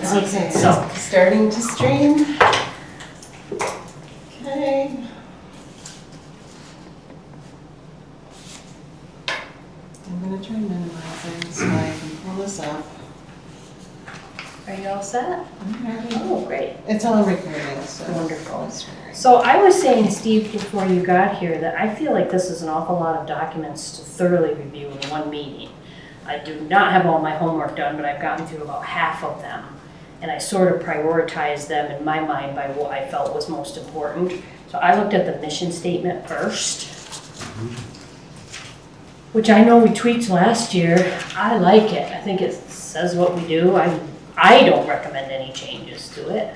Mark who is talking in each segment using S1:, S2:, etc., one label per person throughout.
S1: season.
S2: Okay,
S1: So
S2: starting to stream. Okay. I'm gonna try minimizing so I can pull this up.
S3: Are you all set?
S2: Okay.
S3: Oh, great.
S2: It's all recording, so.
S3: Wonderful. So I was saying, Steve, before you got here, that I feel like this is an awful lot of documents to thoroughly review in one meeting. I do not have all my homework done, but I've gotten through about half of them. And I sort of prioritized them in my mind by what I felt was most important. So I looked at the mission statement first, which I know we tweaked last year. I like it. I think it says what we do. I don't recommend any changes to it.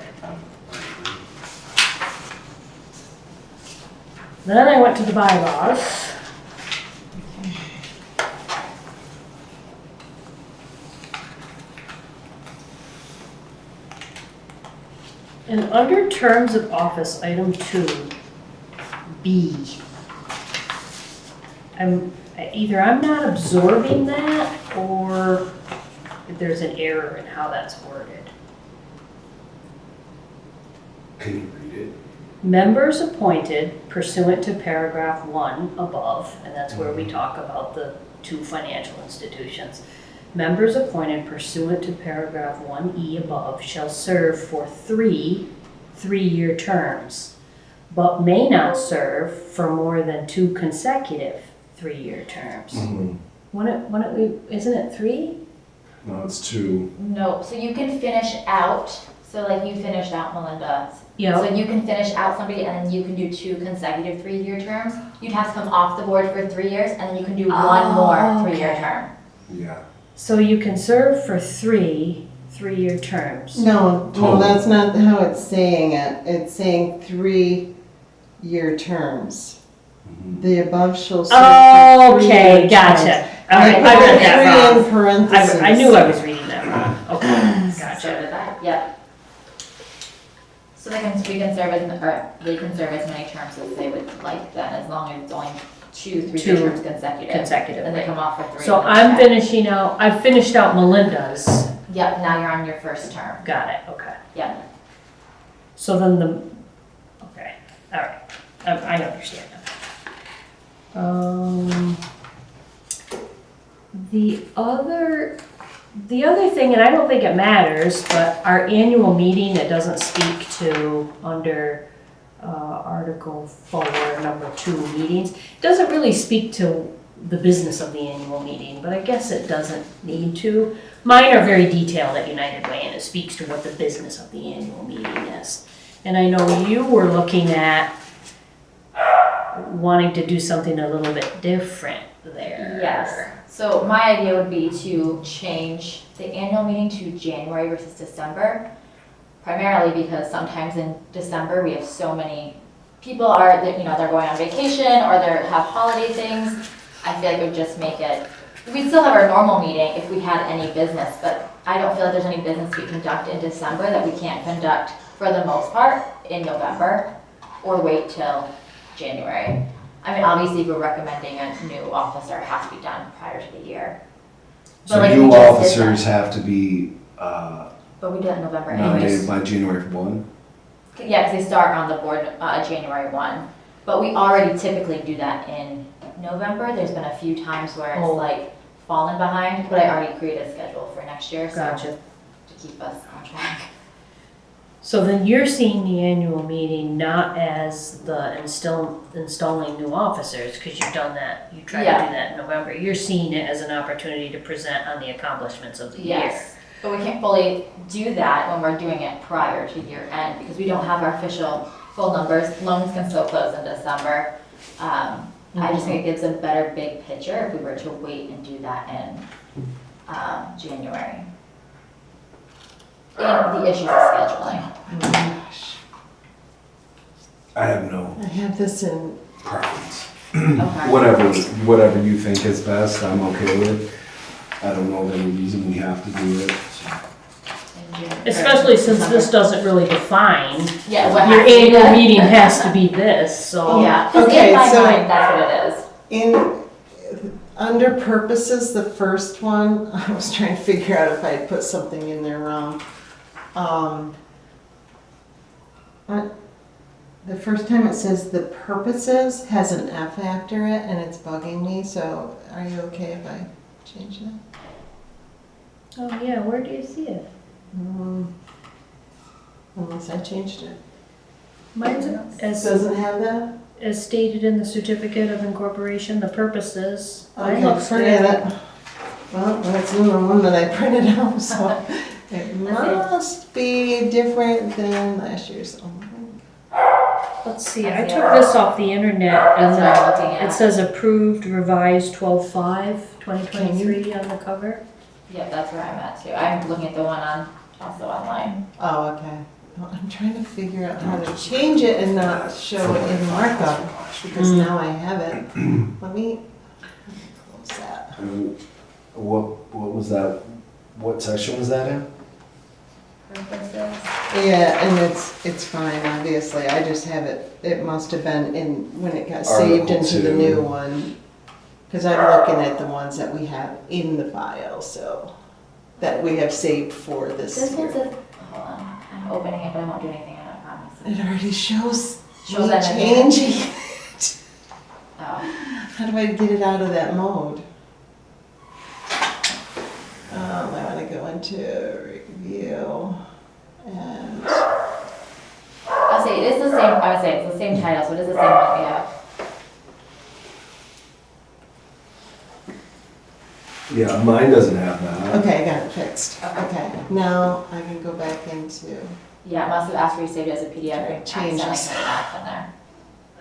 S3: Then I went to the bylaws. And under terms of office, item 2B, either I'm not absorbing that or there's an error in how that's worded.
S4: Can you read it?
S3: Members appointed pursuant to paragraph 1 above, and that's where we talk about the 2 financial institutions. Members appointed pursuant to paragraph 1E above shall serve for 3 three-year terms, but may not serve for more than 2 consecutive 3-year terms. Isn't it 3?
S4: No, it's 2.
S1: No, so you can finish out, so like you finished out Melinda.
S3: Yeah.
S1: So you can finish out somebody and then you can do 2 consecutive 3-year terms. You'd have to come off the board for 3 years and then you can do one more 3-year term.
S4: Yeah.
S3: So you can serve for 3 3-year terms.
S2: No,
S4: Oh.
S2: that's not how it's saying it. It's saying 3-year terms. The above shall serve for 3-year
S3: Okay,
S2: terms.
S3: gotcha. All
S2: I
S3: right,
S2: put
S3: I read
S2: the
S3: that
S2: 3
S3: wrong.
S2: in parentheses.
S3: I knew I was reading that wrong. Okay,
S1: So
S3: gotcha.
S1: did I, yep. So they can serve as many terms as they would like then, as long as it's only 2 3-year terms consecutive.
S3: Consecutive.
S1: Then they come off for 3.
S3: So
S1: and then
S3: I'm
S1: check.
S3: finishing out, I've finished out Melinda's.
S1: Yep, now you're on your first term.
S3: Got it, okay.
S1: Yep.
S3: So then okay, all right, I understand now. The other thing, and I don't think it matters, but our annual meeting, it doesn't speak to under Article 4, number 2 meetings. It doesn't really speak to the business of the annual meeting, but I guess it doesn't need to. Mine are very detailed at United Way, and it speaks to what the business of the annual meeting is. And I know you were looking at wanting to do something a little bit different there.
S1: Yes. So my idea would be to change the annual meeting to January versus December, primarily because sometimes in December we have so many people they're going on vacation or they have holiday things. I feel like it would just make it. We'd still have our normal meeting if we had any business, but I don't feel like there's any business we conduct in December that we can't conduct for the most part in November or wait till January. I mean, obviously, if we're recommending a new officer, it has to be done prior to the year.
S4: So
S1: like,
S4: new
S1: we just did
S4: officers
S1: that.
S4: have to be
S1: But we do it in November
S4: nominated
S1: anyways.
S4: by January 1.
S1: Yeah, because they start on the board January 1. But we already typically do that in November. There's been a few times where it's like fallen behind, but I already created a schedule for next year, so
S3: Gotcha.
S1: to keep us on track.
S3: So then you're seeing the annual meeting not as the installing new officers, because you've done that, you tried to
S1: Yeah.
S3: do that in November. You're seeing it as an opportunity to present on the accomplishments of the year.
S1: Yes, but we can't fully do that when we're doing it prior to year end because we don't have our official full numbers. Loans can still close in December. I just think it gives a better big picture if we were to wait and do that in January. And the issues of scheduling.
S4: I have no
S2: I have this in,
S4: preference.
S1: Okay.
S4: Whatever you think is best, I'm okay with. I don't know of any reason we have to do it.
S3: Especially since this doesn't really define,
S1: Yeah, what
S3: your
S1: has to be
S3: annual
S1: done.
S3: meeting has to be this, so.
S1: Yeah, 'cause
S2: Okay,
S1: in my
S2: so-
S1: mind, that's what it is.
S2: under purposes, the first one, I was trying to figure out if I had put something in there wrong. The first time it says the purposes has an F after it and it's bugging me, so are you okay if I change that?
S3: Oh, yeah, where do you see it?
S2: Unless I changed it.
S3: Mine's
S2: It
S3: as
S2: doesn't have that?
S3: stated in the certificate of incorporation, the purposes. Mine
S2: Okay,
S3: looks
S2: forget
S3: good.
S2: it. Well, that's the one that I printed out, so it must be different than last year's. Oh my God.
S3: Let's see, I
S1: That's
S3: took
S1: it.
S3: this off the internet and
S1: That's what I'm looking
S3: it
S1: at.
S3: says approved revised 12/5/2023 on the cover.
S1: Yep, that's where I'm at too. I'm looking at the one also online.
S2: Oh, okay. Well, I'm trying to figure out how to change it and not show it in markup, because now I have it. Let me close that.
S4: What was that? What section was that in?
S1: Purposes.
S2: Yeah, and it's fine, obviously. I just have it, it must have been in, when it got saved
S4: Article
S2: into the
S4: 2.
S2: new one. Because I'm looking at the ones that we have in the file, so, that we have saved for this
S1: This one's
S2: year.
S1: a, hold on, I'm opening it, but I won't do anything on it, I promise.
S2: It already shows
S1: Shows
S2: me
S1: that in there?
S2: changing.
S1: Oh,
S2: How do I get it out of that mode? I want to go into review and,
S1: I'll say it is the same, I would say it's the same title, so it is the same one we have.
S4: Yeah, mine doesn't have that.
S2: okay, I got it fixed. Okay, now I can go back into
S1: Yeah, it must have asked for you to save it as a PDF and
S2: Changes.
S1: accidentally put it back in there.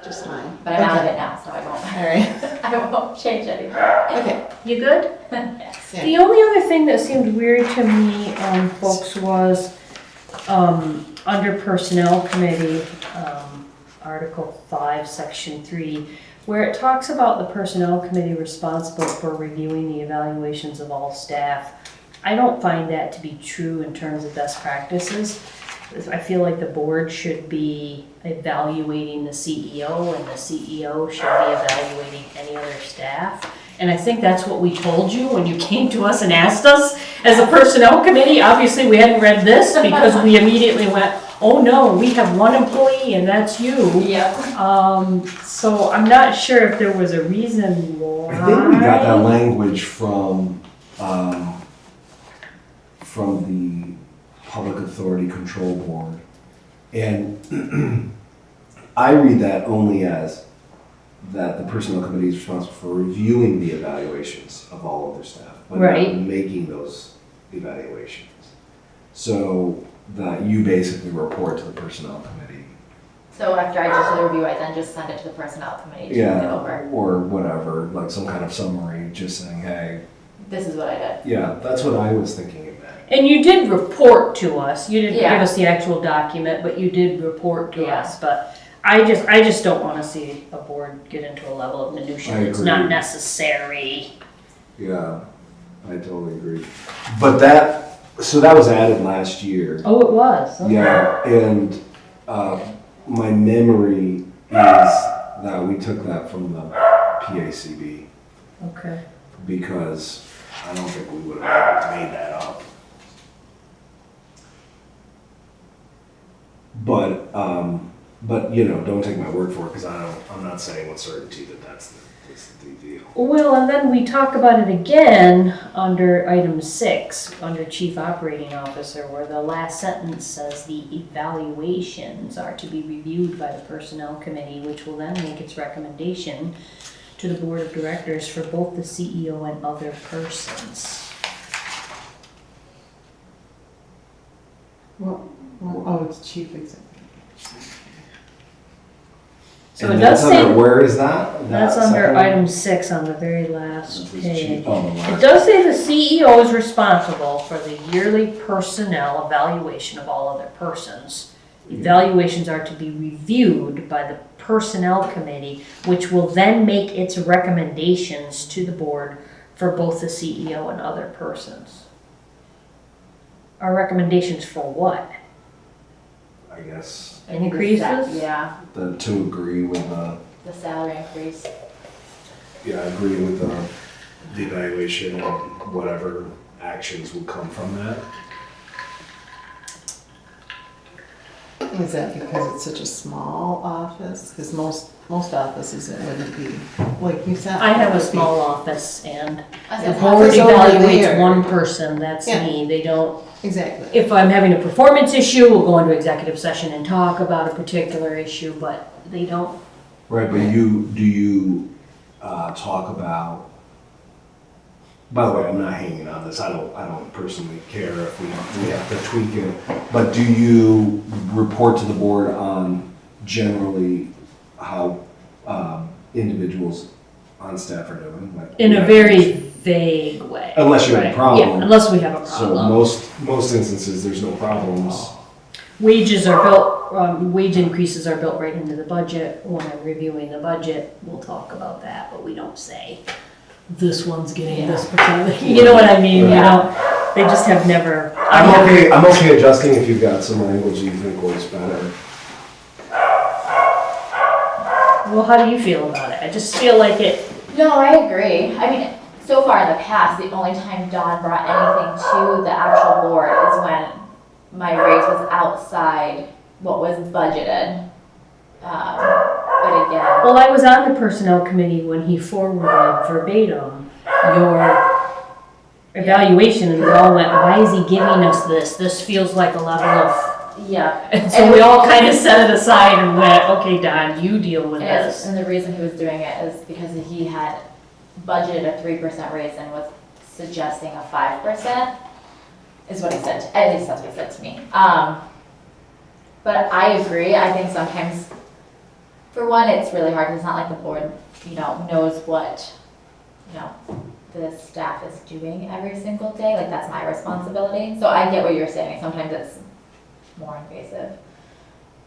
S2: just mine.
S1: But I'm out of
S2: Okay.
S1: it now, so I won't,
S2: All right,
S1: I won't change anything.
S2: okay.
S3: You good?
S1: Yes.
S2: Yeah.
S3: The only other thing that seemed weird to me, folks, was, under Personnel Committee, Article 5, Section 3, where it talks about the Personnel Committee responsible for reviewing the evaluations of all staff. I don't find that to be true in terms of best practices. I feel like the board should be evaluating the CEO, and the CEO should be evaluating any other staff. And I think that's what we told you when you came to us and asked us as a personnel committee. Obviously, we hadn't read this because we immediately went, oh no, we have one employee and that's you.
S1: Yep.
S3: So I'm not sure if there was a reason why.
S4: I think we got that language from the Public Authority Control Board. And I read that only as that the Personnel Committee is responsible for reviewing the evaluations of all of their staff, but
S3: Right.
S4: not making those evaluations. So that you basically report to the Personnel Committee.
S1: So after I just do the review, I then just send it to the personnel committee to look it over.
S4: Or whatever, like some kind of summary, just saying, hey,
S1: This is what I did.
S4: yeah, that's what I was thinking it meant.
S3: And you did report to us. You didn't give
S1: Yeah.
S3: us the actual document, but you did report to
S1: Yeah.
S3: us. But I just don't want to see a board get into a level of minutia
S4: I
S3: that's not
S4: agree.
S3: necessary.
S4: Yeah, I totally agree. But so that was added last year.
S3: Oh, it was. Okay.
S4: Yeah, and my memory is that we took that from the PACB
S3: Okay.
S4: because I don't think we would have made that up. But you know, don't take my word for it because I'm not saying with certainty that that's the deal.
S3: Well, and then we talk about it again under item 6, under chief operating officer, where the last sentence says the evaluations are to be reviewed by the personnel committee, which will then make its recommendation to the board of directors for both the CEO and other persons.
S2: Oh, it's chief executive.
S3: So
S4: And
S3: it does
S4: that's under,
S3: say,
S4: where is that?
S3: that's
S4: That
S3: under
S4: second-
S3: item 6 on the very last
S4: This is
S3: page.
S4: chief- oh, the
S3: It
S4: last-
S3: does say the CEO is responsible for the yearly personnel evaluation of all other persons. Evaluations are to be reviewed by the personnel committee, which will then make its recommendations to the board for both the CEO and other persons. Our recommendations for what?
S4: I guess
S1: I think the sa-
S3: Increases?
S1: Yeah,
S4: to agree with
S1: the salary increase.
S4: I agree with the evaluation and whatever actions would come from that.
S2: Is that because it's such a small office? Because most offices it wouldn't be, like you said.
S3: I have
S2: it
S3: a
S2: would be-
S3: small office and
S1: I
S3: the
S1: said,
S3: board
S2: Office over
S3: evaluates
S2: there.
S3: one person, that's
S2: Yeah.
S3: me. They don't,
S2: Exactly.
S3: if I'm having a performance issue, we'll go into executive session and talk about a particular issue, but they don't.
S4: Right, but do you talk about, by the way, I'm not hanging on this, I don't personally care if we have to tweak it, but do you report to the board on generally how individuals on staff are doing? Like,
S3: In a very vague way.
S4: Unless you have a
S3: Right.
S4: problem.
S3: Yeah, unless we have a
S4: So
S3: problem.
S4: most instances, there's no problems.
S3: Wages are built, wage increases are built right into the budget. When I'm reviewing the budget, we'll talk about that, but we don't say, this one's getting this percent. You know what I mean? You
S1: Yeah.
S3: know, they just have never.
S4: I'm okay adjusting if you've got some language you think works better.
S3: Well, how do you feel about it? I just feel like it,
S1: No, I agree. I mean, so far in the past, the only time Dawn brought anything to the actual board is when my raise was outside what was budgeted. But again,
S3: well, I was on the personnel committee when he forwarded verbatim your evaluation and we all went, why is he giving us this? This feels like a level of,
S1: yeah.
S3: and so we all kind of set it aside and went, okay, Don, you deal with this.
S1: And the reason he was doing it is because he had budgeted a 3% raise and was suggesting a 5%, is what he said, at least that's what he said to me. But I agree, I think sometimes, for one, it's really hard, 'cause it's not like the board, knows what, the staff is doing every single day, like that's my responsibility. So I get what you're saying, sometimes it's more invasive,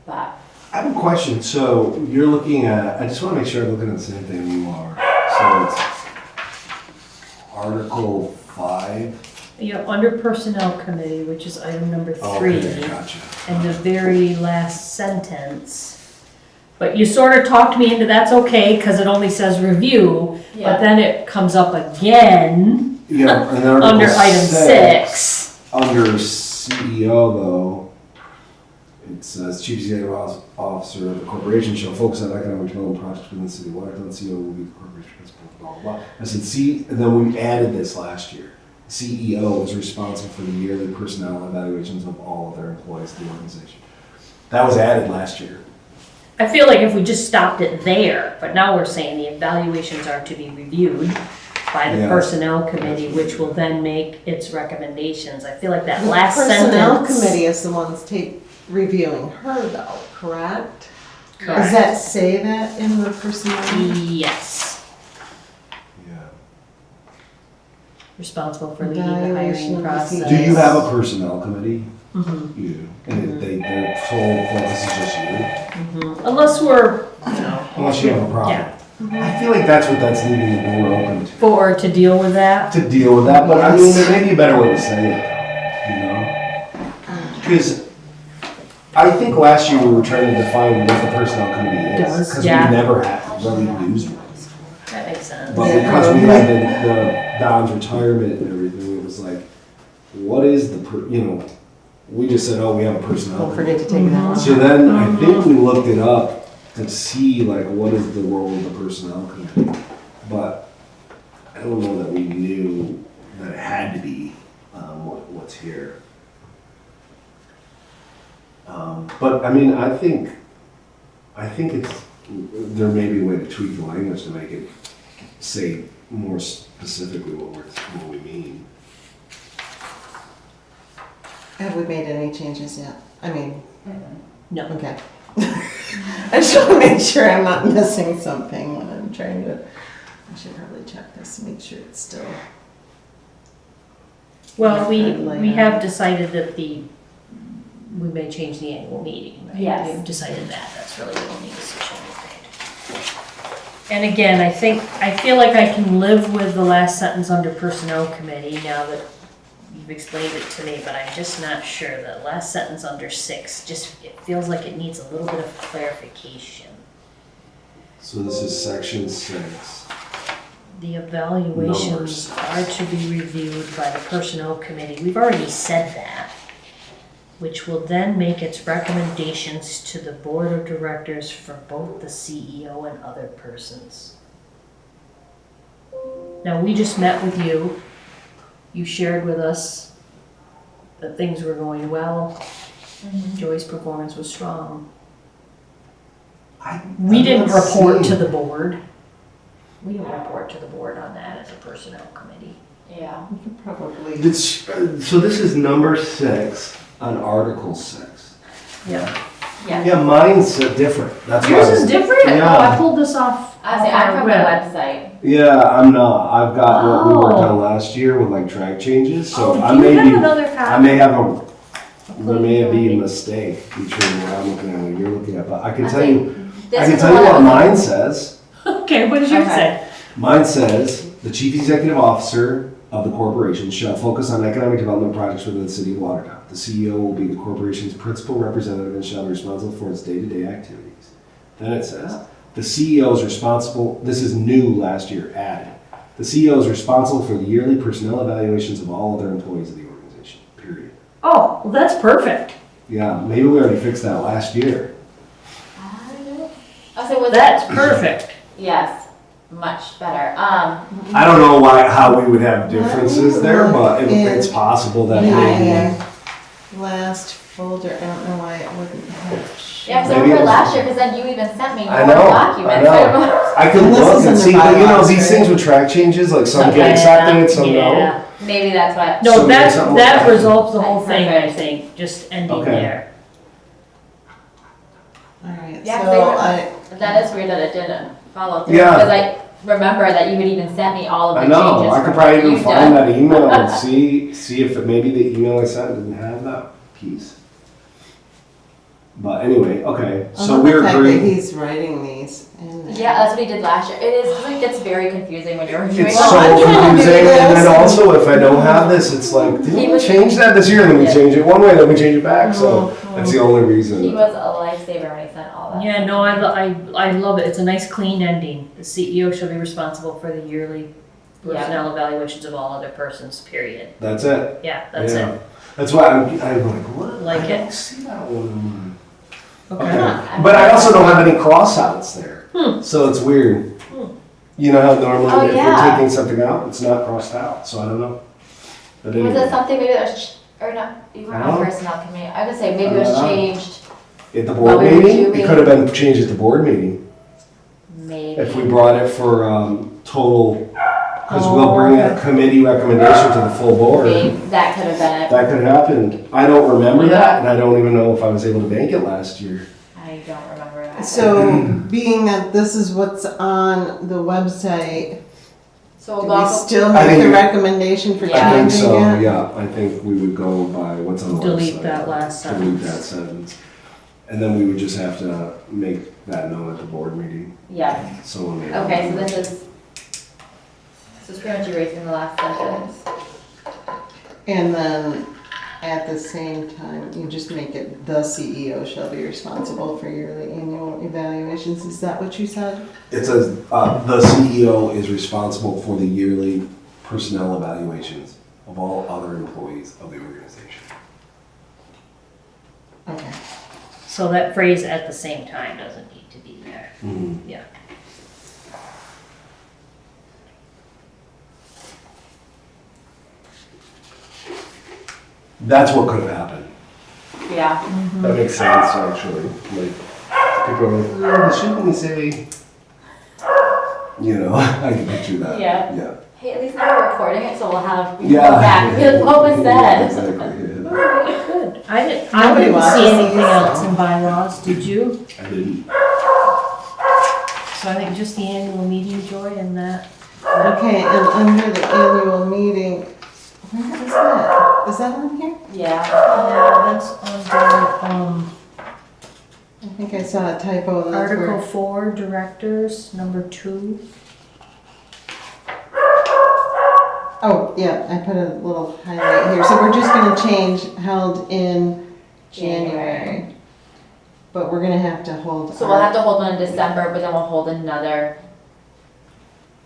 S1: but.
S4: I have a question. So you're looking at, I just want to make sure I'm looking at the same thing you are. So it's Article 5.
S3: You're under personnel committee, which is item number 3.
S4: Okay, gotcha.
S3: And the very last sentence. But you sort of talked me into that's okay, because it only says review, but then it comes up again
S4: Yeah, and
S3: under
S4: Article
S3: item 6.
S4: Under CEO though, it says Chief Executive Officer of the corporation shall focus on economic development projects within the city of Watertown. CEO will be the corporation principal, blah, blah, blah. I said, see, and then we added this last year. CEO is responsible for the yearly personnel evaluations of all of their employees in the organization. That was added last year.
S3: I feel like if we just stopped it there, but now we're saying the evaluations are to be reviewed by the
S4: Yeah.
S3: personnel committee, which will then make its recommendations. I feel like that
S2: The
S3: last
S2: personnel
S3: sentence.
S2: committee is the ones reviewing her though, correct?
S3: Correct.
S2: Does that say that in the personnel?
S3: Yes,
S4: Yeah.
S3: responsible for leading the
S2: Evaluation
S3: hiring
S2: of the
S3: process.
S4: Do you have a personnel committee?
S3: Mhm,
S4: You do. And their sole focus is just you?
S3: mhm. Unless we're,
S4: Unless you have a problem.
S3: Yeah.
S4: I feel like that's what that's leaving the board open
S3: for, to deal with that.
S4: to deal with that, but I mean, there may be a better way to say it, Because I think last year we were trying to define what the personnel committee is.
S3: Does,
S4: Because
S3: yeah.
S4: we never had really used one.
S3: That makes sense.
S4: But because we had the Don's retirement and everything, it was like, what is we just said, oh, we have a personnel
S2: Don't
S4: committee.
S2: forget to take that one.
S4: So then I think we looked it up to see like what is the role of the personnel committee. But I don't know that we knew that it had to be what's here. But I mean, I think there may be a way to tweak the language to make it say more specifically what we mean.
S2: Have we made any changes yet? I mean,
S3: No.
S2: okay. I just want to make sure I'm not missing something when I'm trying to, I should probably check this to make sure it's still.
S3: Well, we
S2: Later.
S3: have decided that we may change the annual meeting, right?
S1: Yes.
S3: We've decided that, that's really the only decision we've made. And again, I feel like I can live with the last sentence under personnel committee now that you've explained it to me, but I'm just not sure. The last sentence under 6, it feels like it needs a little bit of clarification.
S4: So this is section 6.
S3: The evaluations are to be reviewed by the personnel committee. We've already said that. which will then make its recommendations to the board of directors for both the CEO and other persons. Now, we just met with you. You shared with us that things were going well. Joy's performance was strong. We didn't report to the board. We didn't report to the board on that as a personnel committee.
S1: Yeah.
S2: We could probably.
S4: So this is number 6 on Article 6.
S3: Yeah.
S1: Yeah.
S4: Yeah, mine's different. That's
S3: Yours
S4: why-
S3: is different?
S4: Yeah.
S3: Oh, I pulled this off.
S1: I say, I'm from the website.
S4: Yeah, I'm not. I've got what we worked
S3: Oh.
S4: on last year with like track changes, so
S3: Oh,
S4: I
S3: do
S4: may
S3: you have
S4: be,
S3: another
S4: I
S3: copy?
S4: may have there may be a mistake between what I'm looking at and what you're looking at, but I can tell you, I can tell you what mine says.
S3: Okay, what did you
S1: Okay.
S3: say?
S4: Mine says, the chief executive officer of the corporation shall focus on economic development projects within the city of Watertown. The CEO will be the corporation's principal representative and shall be responsible for its day-to-day activities. Then it says, the CEO is responsible, this is new last year, added. The CEO is responsible for the yearly personnel evaluations of all other employees of the organization, period.
S3: Oh, well, that's perfect.
S4: Yeah, maybe we already fixed that last year.
S1: Oh, so was
S3: That's
S1: that?
S3: perfect.
S1: Yes, much better.
S4: I don't know how we would have differences there, but it's possible that maybe.
S2: Yeah. Last folder, I don't know why it wouldn't have.
S1: Yeah, because I
S4: Maybe it
S1: remember
S4: was-
S1: last year, because then you even sent me more
S4: I know,
S1: documents.
S4: I know. I could
S2: And this
S4: look
S2: is
S4: and
S2: in the
S4: see, but you know,
S2: bylaws,
S4: these
S2: right?
S4: things with track changes, like some
S3: Okay,
S4: get accepted, some
S3: yeah.
S4: no.
S1: Maybe that's what.
S3: No,
S4: So
S3: that,
S4: there's something
S3: that
S4: like that.
S3: resolves the whole thing, I
S1: Perfect.
S3: think, just ending
S4: Okay.
S3: there.
S2: Alright,
S1: Yeah, 'cause
S2: so
S1: they were-
S2: I,
S1: That is weird that it didn't follow through.
S4: Yeah.
S1: Because I remember that you had even sent me all of the
S4: I
S1: changes.
S4: know, I could
S1: from
S4: probably
S1: what
S4: even
S1: you've
S4: find
S1: done.
S4: that email and see if maybe the email I sent didn't have that piece. But anyway, okay,
S2: I
S4: so
S2: love
S4: we're
S2: the fact that
S4: agreeing.
S2: he's writing these in there.
S1: Yeah, that's what he did last year. It is, because it gets very confusing when you're reviewing.
S4: It's
S1: all
S4: so
S1: of
S2: I'm trying to
S4: confusing,
S2: do
S4: and then
S2: this.
S4: also if I don't have this, it's like,
S1: He
S4: didn't we
S1: was-
S4: change that this year? And then we
S1: Yeah.
S4: change it one way, then we change it back, so
S2: Mhm.
S4: that's the only
S1: He
S4: reason.
S1: was a lifesaver when he sent all that.
S3: Yeah, no, I love it. It's a nice clean ending. The CEO shall be responsible for the yearly
S1: Yeah.
S3: personnel evaluations of all other persons, period.
S4: That's it.
S3: Yeah, that's
S4: Yeah.
S3: it.
S4: That's why I'm like, what?
S3: Like
S4: I
S3: it.
S4: don't see that one.
S3: Okay.
S4: Okay. But I also don't have any cross-outs there, so it's weird. You know how normally
S1: Oh,
S4: if
S1: yeah.
S4: you're taking something out, it's not crossed out, so I don't know. But
S1: Was
S4: anyway,
S1: it something maybe that was, or not, you were
S4: I
S1: on
S4: don't know.
S1: personnel committee. I would say maybe it was
S4: I don't know.
S1: changed,
S4: at the
S1: Well,
S4: board
S1: we were
S4: meeting, it
S1: doing-
S4: could have been changed at the board meeting.
S1: maybe.
S4: If we brought it for total, because we'll
S3: Oh,
S4: bring a
S3: okay.
S4: committee recommendation to the full board.
S1: Maybe that could have been it.
S4: That could happen. I don't remember that, and I don't even know if I was able to bank it last year.
S1: I don't remember that.
S2: So, being that this is what's on the website,
S1: So
S2: do
S1: we'll
S2: we
S1: go.
S2: still
S4: I
S2: make
S4: think
S2: the
S4: we-
S2: recommendation for
S1: Yeah.
S4: I think
S2: changing
S4: so,
S2: it?
S4: yeah. I think we would go by what's on the website.
S3: Delete that last
S4: Delete
S3: sentence.
S4: that sentence. And then we would just have to make that known at the board meeting,
S1: Yeah,
S4: so when they.
S1: okay, so this is pretty much erasing the last sentence.
S2: And then, at the same time, you just make it, the CEO shall be responsible for yearly annual evaluations, is that what you said?
S4: It says, the CEO is responsible for the yearly personnel evaluations of all other employees of the organization.
S2: Okay.
S3: So that phrase "at the same time" doesn't need to be there. Yeah.
S4: That's what could have happened.
S1: Yeah,
S4: That makes sense, actually. Like, people are like, oh, shouldn't we say? You know, I can picture that.
S1: Yeah.
S4: Yeah.
S1: hey, at least now we're recording it, so we'll have, we can
S4: Yeah.
S1: go back, and be like, what was
S4: Yeah,
S1: said?
S4: exactly, yeah.
S3: Good. I
S2: Nobody
S3: didn't
S2: watches
S3: see anything
S2: these.
S3: else in bylaws, did you?
S4: I didn't.
S3: So I think just the annual meeting, Joy, and that.
S2: Okay, and under the annual meeting, where is that? Is that on here?
S1: Yeah,
S3: Yeah, that's under,
S2: I think I saw a typo, that's
S3: Article
S2: where.
S3: 4, Directors, number 2.
S2: Oh, yeah, I put a little highlight here, so we're just gonna change held in January. But we're gonna have to hold.
S1: so we'll have to hold one in December, but then we'll hold another,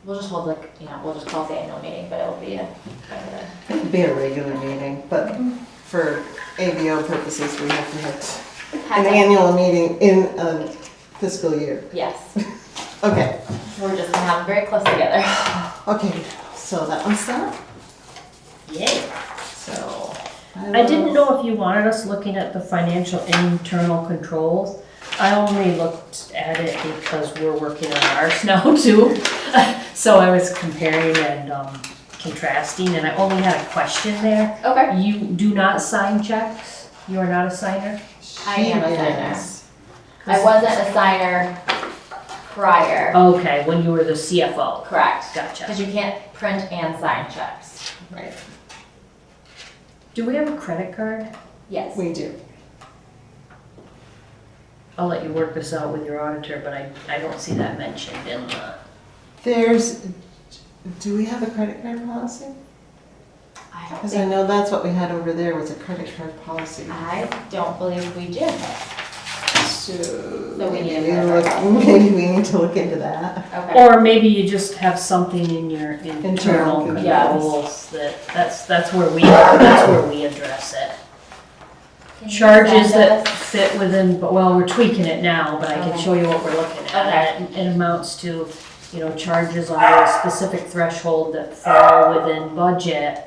S1: we'll just hold like, we'll just call it the annual meeting, but it'll be a, kind of
S2: It'd be a regular meeting, but for ABO purposes, we have to have
S1: Had
S2: an
S1: to-
S2: annual meeting in a fiscal year.
S1: Yes,
S2: Okay,
S1: we're just gonna have them very close together.
S2: okay, so that one's done.
S3: Yay.
S2: So.
S3: I didn't know if you wanted us looking at the financial internal controls. I only looked at it because we're working on ours now too. So I was comparing and contrasting, and I only had a question there.
S1: Okay.
S3: You do not sign checks? You are not a signer?
S1: I am a
S2: She
S1: signer.
S2: is.
S1: I wasn't a signer prior,
S3: Okay, when you were the CFO.
S1: correct,
S3: Gotcha.
S1: because you can't print and sign checks.
S2: Right,
S3: Do we have a credit card?
S1: Yes.
S2: we do.
S3: I'll let you work this out with your auditor, but I don't see that mentioned in the.
S2: Do we have a credit card policy?
S1: I don't
S2: Because I
S1: think,
S2: know that's what we had over there was a credit card policy.
S1: I don't believe we do.
S2: So
S1: we need a
S2: maybe
S1: credit card
S2: maybe we need to look into that.
S1: Okay.
S3: Or maybe you just have something in your internal
S2: Internal
S3: controls that's where we address it.
S1: Can you
S3: Charges
S1: send
S3: that
S1: us-
S3: fit within, well, we're tweaking it now, but I can
S1: Okay.
S3: show you what we're looking at.
S1: Okay.
S3: It amounts to, charges under a specific threshold that fall within budget.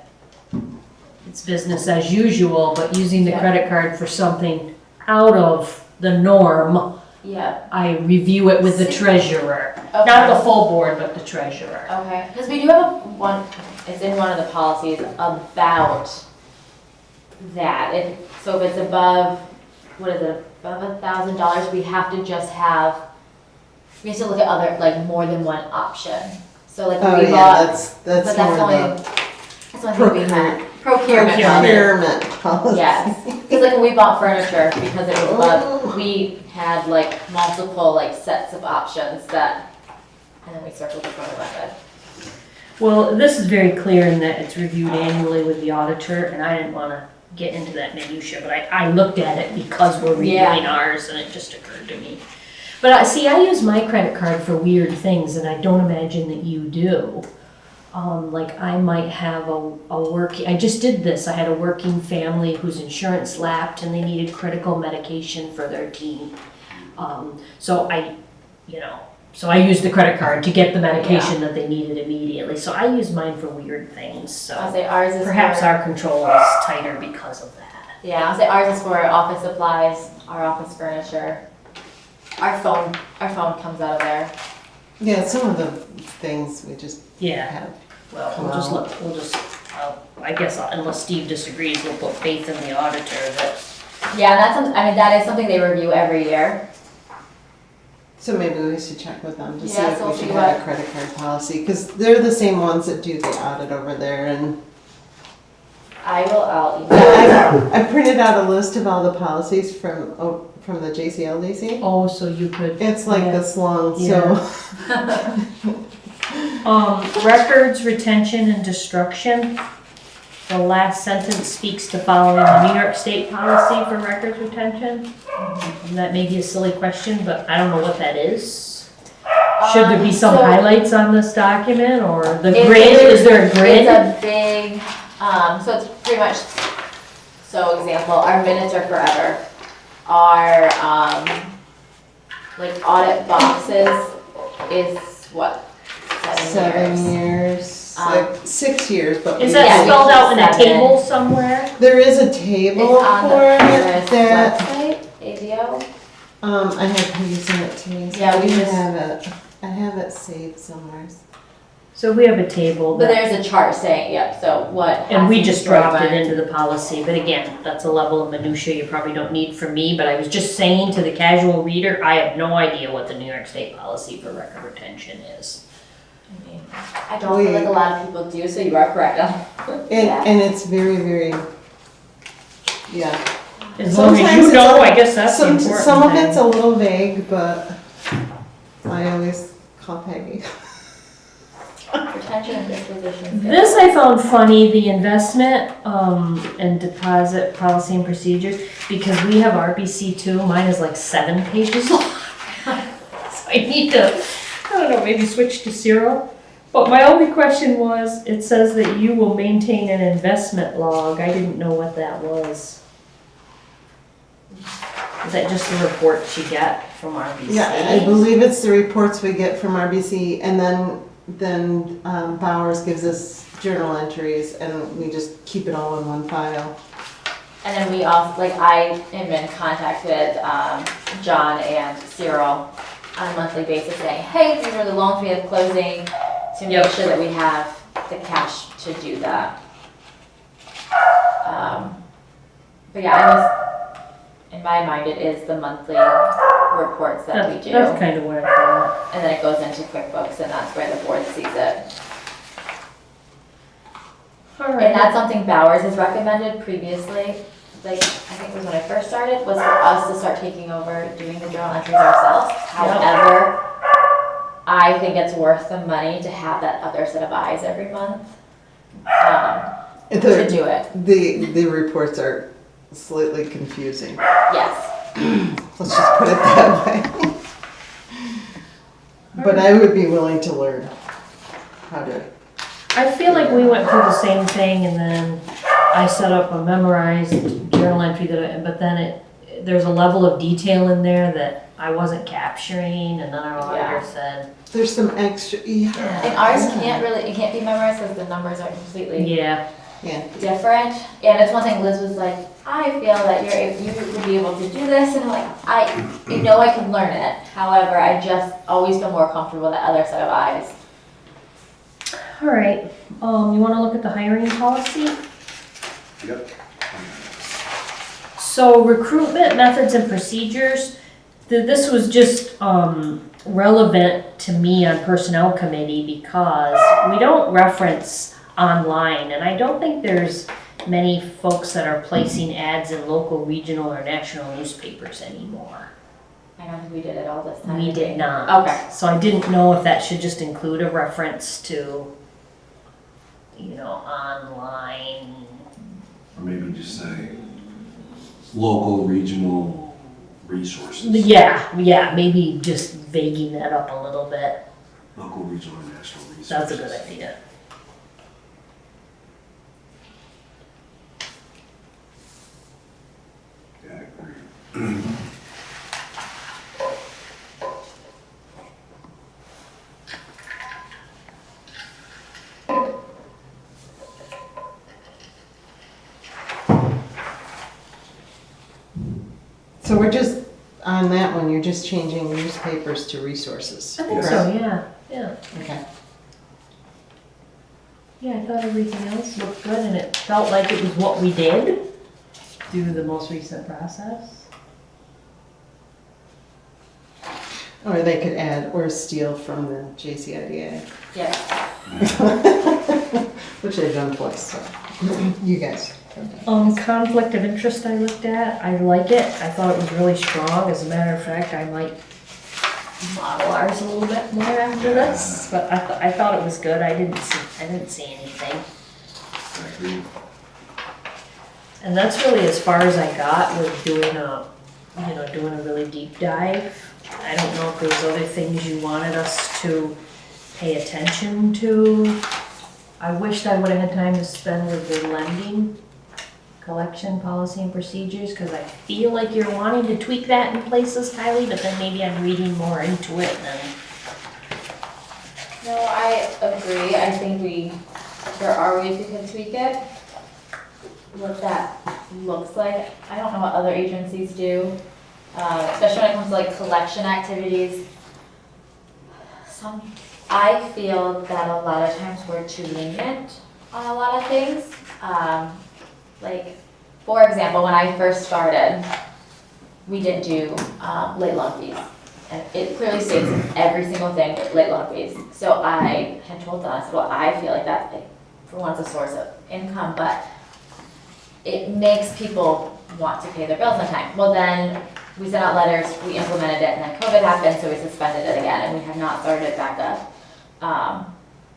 S3: It's business as usual, but using the
S1: Yeah.
S3: credit card for something out of the norm,
S1: Yeah,
S3: I review it with the treasurer.
S1: okay.
S3: Not the full board, but the treasurer.
S1: Okay, because we do have one, it's in one of the policies about that. So if it's above, what is it, above $1,000, we have to just have, we have to look at other, like, more than one option. So like
S2: Oh,
S1: when we
S2: yeah,
S1: bought,
S2: that's
S1: but that's
S2: more
S1: only,
S2: the
S1: that's one thing we had. Procurement.
S2: procurement policy.
S1: Yes, because like when we bought furniture, because it was above,
S2: Oh.
S1: we had like multiple like sets of options that, and then we circled the front of it.
S3: Well, this is very clear in that it's reviewed annually with the auditor, and I didn't wanna get into that minutia, but I looked at it because we're reviewing ours, and it just occurred to me. But see, I use my credit card for weird things, and I don't imagine that you do. Like I might have I just did this, I had a working family whose insurance lapsed and they needed critical medication for their teen. So I used the credit card to get the medication that they needed immediately, so I use mine for weird things,
S1: I'll
S3: so
S1: say ours is
S3: perhaps
S1: for,
S3: our control is tighter because of that.
S1: yeah, I'll say ours is for office supplies, our office furniture. Our phone comes out of there.
S2: Yeah, some of the things we just
S3: Yeah,
S2: have.
S3: well, I guess unless Steve disagrees, we'll put faith in the auditor that.
S1: Yeah, that is something they review every year.
S2: So maybe we should check with them to see
S1: Yeah,
S2: if
S1: so
S2: we
S1: if
S2: should
S1: you
S2: have a
S1: want-
S2: credit card policy, because they're the same ones that do the audit over there, and
S1: I'll email.
S2: I printed out a list of all the policies from the JCLDC.
S3: Oh, so you could.
S2: It's like
S3: Yeah.
S2: this long,
S3: Yeah.
S2: so.
S3: Records, retention, and destruction. The last sentence speaks to following the New York State policy for records retention. And that may be a silly question, but I don't know what that is. Should there be some
S1: So-
S3: highlights on this document, or the
S1: It's-
S3: grid, is there a grid?
S1: It's a big, so it's pretty much, so example, our minutes are forever. Our, like audit boxes is what, 7
S2: 7
S1: years?
S2: years, 6 years, but.
S3: Is
S2: we-
S3: that
S1: Yeah, we
S3: spelled out in a
S1: 7.
S3: table somewhere?
S2: There is a
S1: It's
S2: table
S1: on the
S2: for it
S1: Paris
S2: that,
S1: website, ABO.
S2: I had Peggy send it to me, so
S1: Yeah, we
S2: I
S1: just-
S2: have it saved somewhere.
S3: So we have a table
S1: But
S3: that,
S1: there's a chart saying, yep, so what.
S3: and we
S1: has to
S3: just
S1: be
S3: dropped it
S1: stored
S3: into the policy, but again, that's a level of minutia you probably don't need from me, but I was just saying to the casual reader, I have no idea what the New York State policy for record retention is.
S1: I don't feel like a lot of people do, so you are correct. Yeah.
S2: And it's very, very, yeah.
S3: As long as
S2: Sometimes
S3: you
S2: it's
S3: know,
S2: a-
S3: I guess that's the important
S2: Some of it's a
S3: thing.
S2: little vague, but I always call Peggy.
S1: Retention and disposition.
S3: This I found funny, the investment, and deposit policy and procedures, because we have RBC too, mine is like 7 pages long. So I need to, I don't know, maybe switch to Cyril. But my only question was, it says that you will maintain an investment log. I didn't know what that was. Is that just the reports you get from RBC?
S2: Yeah, I believe it's the reports we get from RBC, and then Bowers gives us journal entries, and we just keep it all in one file.
S1: And then we also, like, I am in contact with John and Cyril on a monthly basis saying, hey, these are the loans we have closing, to make
S3: Yep.
S1: sure that we have the cash to do that. But yeah, I was, in my mind, it is the monthly reports that we do.
S3: That's kind of what I thought.
S1: And then it goes into QuickBooks, and that's where the board sees it.
S3: All
S1: And that's something Bowers has recommended previously, like, I think it was when I first started, was for us to start taking over doing the journal entries ourselves. However, I think it's worth the money to have that other set of eyes every month, to do it.
S2: The reports are slightly confusing.
S1: Yes.
S2: Let's just put it that way. But I would be willing to learn how to.
S3: I feel like we went through the same thing, and then I set up a memorized journal entry but then there's a level of detail in there that I wasn't capturing, and then our auditor said,
S2: There's some extra, yeah.
S1: And ours it can't be memorized because the numbers are completely
S3: yeah.
S2: Yeah.
S1: different. And it's one thing Liz was like, I feel that you would be able to do this, and I'm like, I know I can learn it. However, I just always feel more comfortable with that other set of eyes.
S3: All right, you wanna look at the hiring policy?
S4: Yep.
S3: So recruitment methods and procedures, this was just relevant to me on personnel committee because we don't reference online, and I don't think there's many folks that are placing ads in local, regional, or national newspapers anymore.
S1: I don't think we did it all this time.
S3: We did not.
S1: Okay.
S3: So I didn't know if that should just include a reference to, online.
S4: Or maybe just say local, regional resources.
S3: Yeah, maybe just vaguing that up a little bit.
S4: Local, regional, and national resources.
S3: That's a good idea.
S4: Yeah, I agree.
S2: So we're just, on that one, you're just changing newspapers to resources.
S3: I think
S4: Yes.
S3: so, yeah.
S2: Okay.
S3: Yeah, I thought everything else looked good, and it felt like it was what we did through the most recent process.
S2: Or they could add, or steal from the JCIDA,
S1: Yeah.
S2: which they've done twice, so, you guys.
S3: Conflict of interest I looked at, I like it, I thought it was really strong, as a matter of fact, I might model ours a little bit more after this, but I thought it was good, I didn't see anything.
S4: I agree.
S3: And that's really as far as I got with doing a really deep dive. I don't know if there's other things you wanted us to pay attention to. I wished I would have had time to spend with the lending collection policy and procedures, because I feel like you're wanting to tweak that in places, Kylie, but then maybe I'm reading more into it than.
S1: No, I agree. I think there are ways we can tweak it. What that looks like, I don't know what other agencies do, especially when it comes to like collection activities. I feel that a lot of times we're too lenient on a lot of things. Like, for example, when I first started, we didn't do late loan fees. And it clearly states in every single thing, late loan fees. So I had told them, I said, well, I feel like that's, for one, it's a source of income, but it makes people want to pay their bills on time. Well, then we sent out letters, we implemented it, and then COVID happened, so we suspended it again, and we have not started it back up.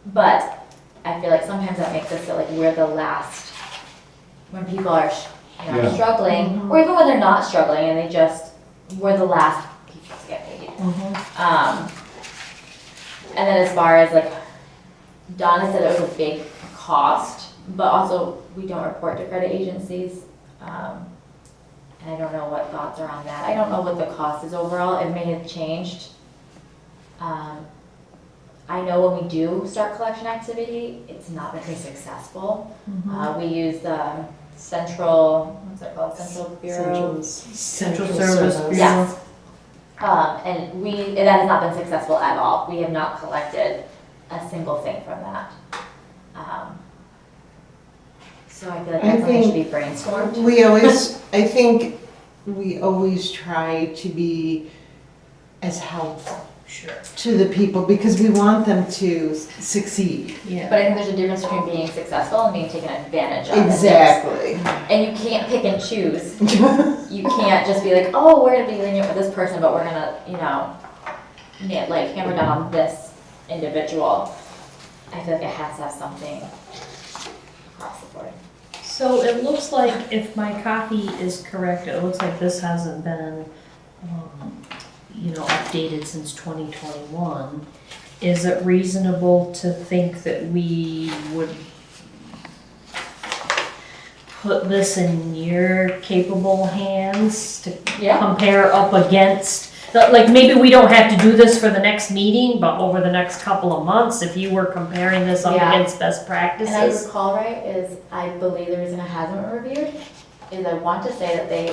S1: But I feel like sometimes that makes us feel like we're the last, when people are
S4: Yeah.
S1: struggling, or even when they're not struggling, and we're the last people to get paid. And then as far as like Donna said it was a big cost, but also we don't report to credit agencies. And I don't know what thoughts are on that. I don't know what the cost is overall. It may have changed. I know when we do start collection activity, it's not been very successful. We use the Central, what's it called? Central Bureau?
S3: Central Service Bureau.
S1: Yes. And that has not been successful at all. We have not collected a single thing from that. So I feel like that's something that should be brainstormed.
S2: I think we always try to be as helpful
S3: Sure.
S2: to the people because we want them to succeed.
S3: Yeah.
S1: But I think there's a difference between being successful and being taken advantage of.
S2: Exactly.
S1: And you can't pick and choose. You can't just be like, oh, we're gonna be lenient with this person, but we're gonna, like hammer down on this individual. I feel like it has to have something across the board.
S3: So it looks like, if my copy is correct, it looks like this hasn't been, updated since 2021. Is it reasonable to think that we would put this in your capable hands to
S1: Yeah.
S3: compare up against? Like, maybe we don't have to do this for the next meeting, but over the next couple of months, if you were comparing this up
S1: Yeah.
S3: against best
S1: And I
S3: practices.
S1: recall right is, I believe the reason it hasn't been reviewed is I want to say that I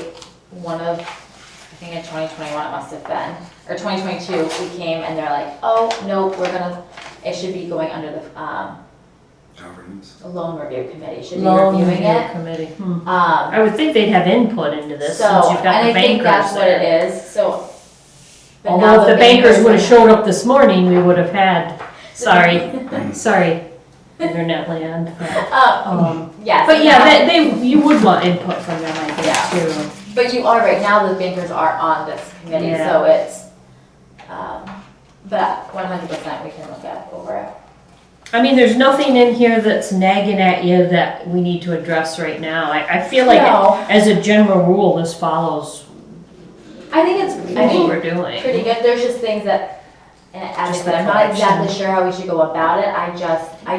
S1: think in 2021 it must have been, or 2022, we came and they're like, oh, no, it should be going under the
S4: Governance.
S1: loan review committee, should be
S3: Loan
S1: reviewing
S3: review
S1: it.
S3: committee.
S1: I
S3: I would think they'd have input into this since
S1: So,
S3: you've got
S1: and
S3: the
S1: I think
S3: bankers
S1: that's what it
S3: there.
S1: is, so. but now
S3: Although if the bankers would have
S1: are-
S3: showed up this morning, we would have had, sorry, internet land.
S1: Yes.
S3: But yeah, you would want input from them, I
S1: Yeah.
S3: think, too.
S1: But you are right, now the bankers are on this committee,
S3: Yeah.
S1: so it's, but 100% we can look over it.
S3: I mean, there's nothing in here that's nagging at you that we need to address right now. I feel like,
S1: No.
S3: as a general rule, this follows
S1: I think it's,
S3: what we're doing.
S1: pretty good, there's just things that, and as I
S3: Just
S1: said,
S3: the
S1: I'm not
S3: collection.
S1: exactly sure how we should go about it, I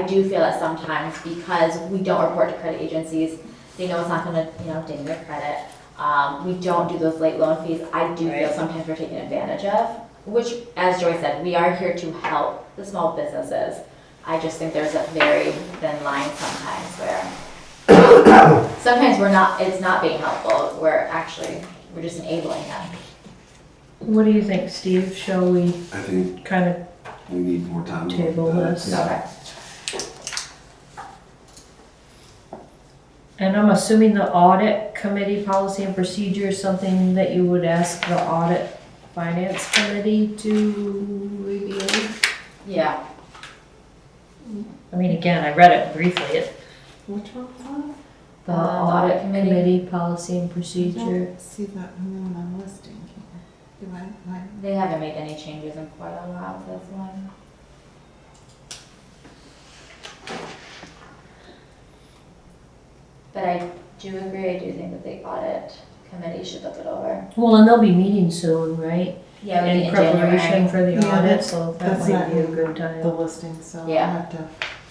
S1: do feel that sometimes, because we don't report to credit agencies, they know it's not gonna, ding their credit, we don't do those late loan fees, I do feel
S3: Right.
S1: sometimes we're taken advantage of, which, as Joy said, we are here to help the small businesses. I just think there's a very thin line sometimes where, sometimes it's not being helpful, we're just enabling them.
S3: What do you think, Steve? Shall we
S4: I think
S3: kind of
S4: we need more time. to
S3: Table
S4: look at that.
S3: this.
S4: Yeah.
S1: Okay.
S3: And I'm assuming the audit committee policy and procedure is something that you would ask the audit finance committee to review?
S1: Yeah,
S3: I mean, again, I read it briefly,
S2: Which one?
S3: the
S1: audit
S3: audit
S1: committee.
S3: committee policy and
S2: I
S3: procedure.
S2: don't see that new one I'm listing here. Do I?
S1: they haven't made any changes in quite a while to this one. But I do agree, I do think that the audit committee should look it over.
S3: Well, and they'll be meeting soon, right?
S1: Yeah, maybe
S3: In
S1: in
S3: preparation
S1: January.
S3: for the
S2: Yeah,
S3: audit,
S2: that's-
S3: so that
S2: that's
S3: might
S2: not
S3: be a
S2: in
S3: good
S2: the
S3: time.
S2: listing, so I'll
S1: Yeah.
S2: have to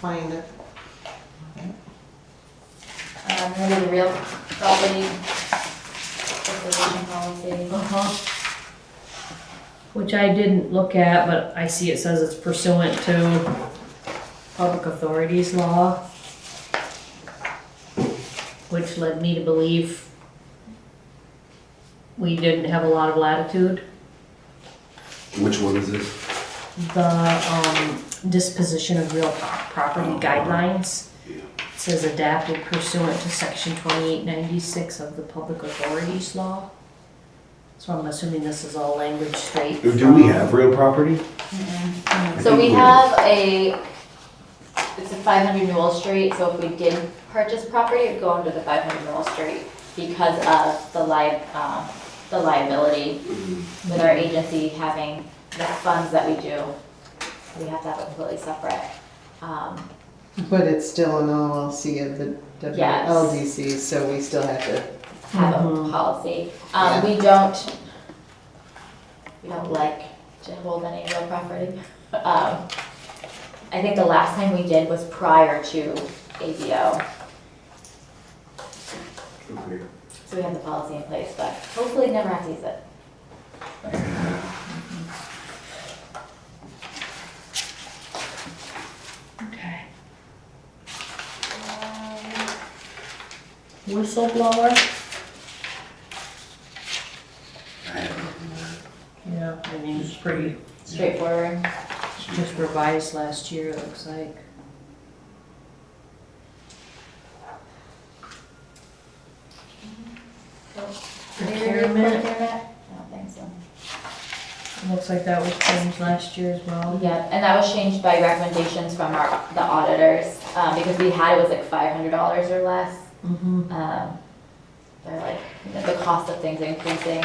S2: find it.
S1: Maybe the real property acquisition policy.
S3: Which I didn't look at, but I see it says it's pursuant to public authorities law, which led me to believe we didn't have a lot of latitude.
S4: Which one is this?
S3: The disposition of real property guidelines.
S4: Yeah.
S3: It says adapted pursuant to section 2896 of the public authorities law. So I'm assuming this is all language straight.
S4: Do we have real property?
S1: So we have it's a 500 Newell Street, so if we did purchase property, it'd go under the 500 Newell Street because of the liability with our agency having the funds that we do. We have to have it completely separate.
S2: But it's still an LLC of the
S1: Yes.
S2: WLDC, so we still have to.
S1: Have a
S3: Mhm.
S1: policy.
S2: Yeah.
S1: We don't like to hold any real property. I think the last time we did was prior to ABO.
S4: Okay.
S1: So we have the policy in place, but hopefully never have to use it.
S3: Okay. Whistleblower?
S4: I have nothing there.
S3: Yeah, I mean, it's pretty,
S1: Straightforward.
S3: just revised last year, it looks like. Procurement.
S1: I don't think so.
S3: It looks like that was changed last year as well.
S1: Yeah, and that was changed by recommendations from the auditors, because we had, it was like $500 or less.
S3: Mm-hmm.
S1: They're like, the cost of things increasing,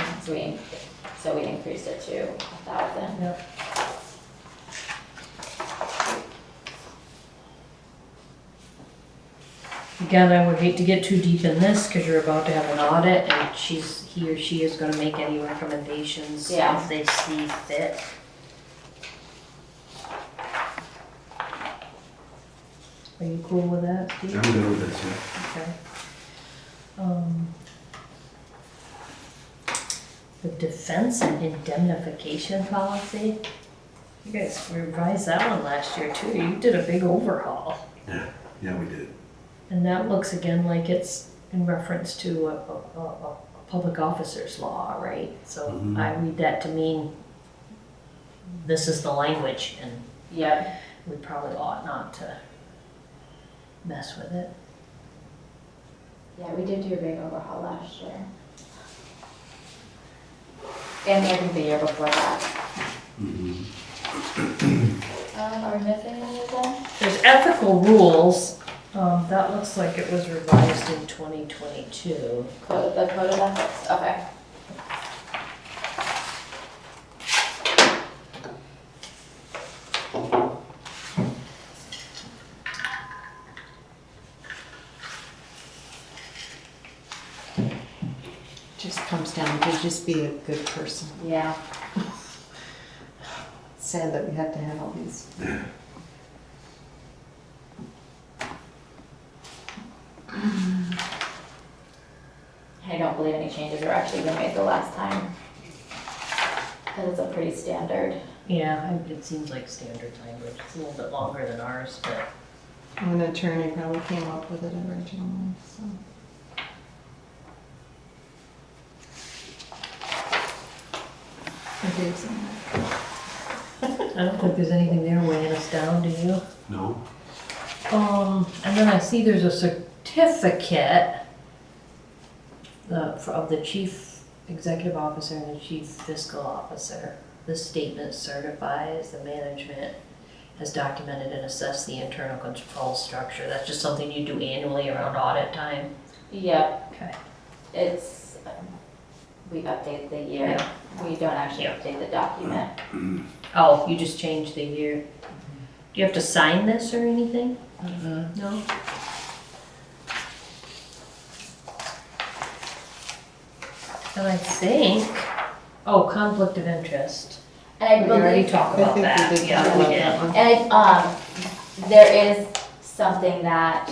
S1: so we increased it to 1,000.
S3: Yep. Again, I would hate to get too deep in this, cause you're about to have an audit, and he or she is gonna make any recommendations
S1: Yeah.
S3: as they see fit. Are you cool with that, Steve?
S4: I'm good with this, yeah.
S3: Okay. The defense and indemnification policy, you guys revised that one last year too, you did a big overhaul.
S4: Yeah, we did.
S3: And that looks again like it's in reference to a public officer's law, right? So
S4: Mhm.
S3: I read that to mean this is the language and
S1: Yep,
S3: we probably ought not to mess with it.
S1: yeah, we did do a big overhaul last year. And I think the year before that.
S4: Mhm.
S1: Are we missing any of them?
S3: There's ethical rules, that looks like it was revised in 2022.
S1: The code of ethics, okay.
S2: Just comes down to just be a good person.
S1: Yeah,
S2: Sad that we have to have all these.
S1: I don't believe any changes were actually been made the last time. Because it's a pretty standard.
S3: Yeah, it seems like standard language, it's a little bit longer than ours, but
S2: An attorney probably came up with it originally, so. I did some
S3: I don't think there's anything there weighing us down, do you?
S4: No?
S3: And then I see there's a certificate of the chief executive officer and the chief fiscal officer. This statement certifies the management has documented and assessed the internal control structure. That's just something you do annually around audit time.
S1: Yep,
S3: Okay.
S1: it's, we update the year.
S3: Yeah.
S1: We don't actually
S3: Yeah.
S1: update the document.
S3: Oh, you just changed the year. Do you have to sign this or anything? No? And I think, oh, conflict of interest.
S1: And I
S3: We already
S1: believe,
S3: talked
S2: I
S3: about
S2: think
S3: that.
S2: we did
S3: Yeah,
S2: talk
S3: we
S2: about
S3: did.
S2: that one.
S1: and there is something that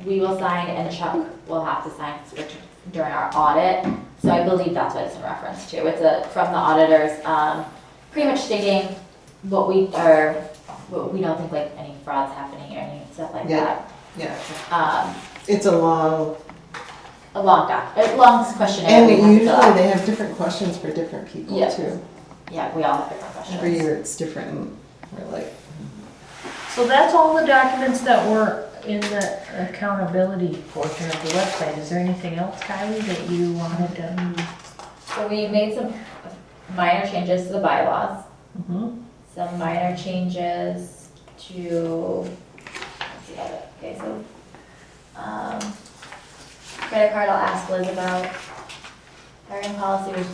S1: we will sign and Chuck will have to sign during our audit. So I believe that's what it's in reference to. It's from the auditors, pretty much stating what we don't think like any frauds happening or any stuff like
S2: Yeah.
S1: that.
S2: Yeah, it's a long,
S1: A long questionnaire.
S2: and
S1: we have to
S2: usually
S1: fill out.
S2: they have different questions for different people
S1: Yeah.
S2: too.
S1: Yeah, we all have different questions.
S2: Every year it's different, and we're like,
S3: So that's all the documents that were in the accountability portion of the website. Is there anything else, Kylie, that you wanted to?
S1: So we made some minor changes to the bylaws.
S3: Mhm.
S1: Some minor changes to, let's see, okay, so, credit card I'll ask Liz about. Hiring policy,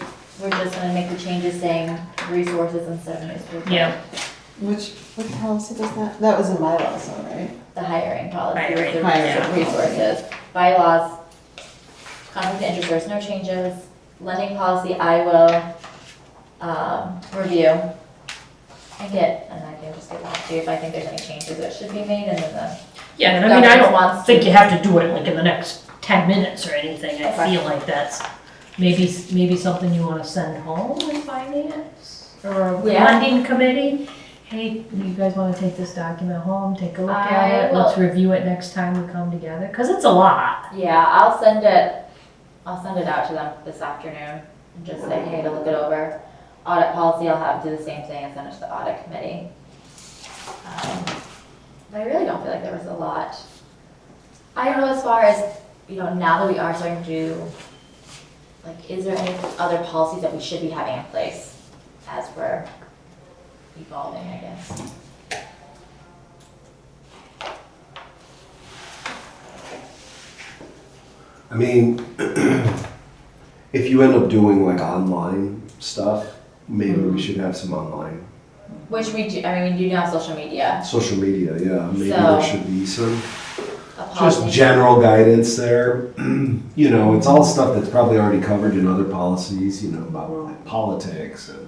S1: we're just gonna make the changes saying resources instead of newspaper.
S3: Yeah.
S2: what policy does that? That was in bylaws though, right?
S1: The hiring policy,
S3: Hiring,
S1: the
S2: yeah.
S1: resources. Bylaws, conflict of interest, there's no changes. Lending policy, I will, review. and I can just get back to you if I think there's any changes that should be made, and then
S3: Yeah, and I mean, I
S1: Governance
S3: don't think you have to do it like in the next 10 minutes or anything. I
S1: Okay.
S3: feel like that's maybe something you wanna send home in finance or the
S1: Yeah.
S3: lending committee. Hey, you guys wanna take this document home, take a look at
S1: I
S3: it,
S1: will.
S3: let's review it next time we come together, cause it's a lot.
S1: yeah, I'll send it out to them this afternoon and just say, hey, to look it over. Audit policy, I'll have do the same thing and send it to the audit committee. But I really don't feel like there was a lot. I don't know, as far as, now that we are starting to do, like, is there any other policies that we should be having in place as we're evolving, I guess?
S4: I mean, if you end up doing like online stuff, maybe we should have some online.
S1: Which we do, I mean, we do now social media,
S4: Social media, yeah, maybe
S1: So-
S4: there should be some,
S1: a policy.
S4: just general guidance there. It's all stuff that's probably already covered in other policies, about like politics and,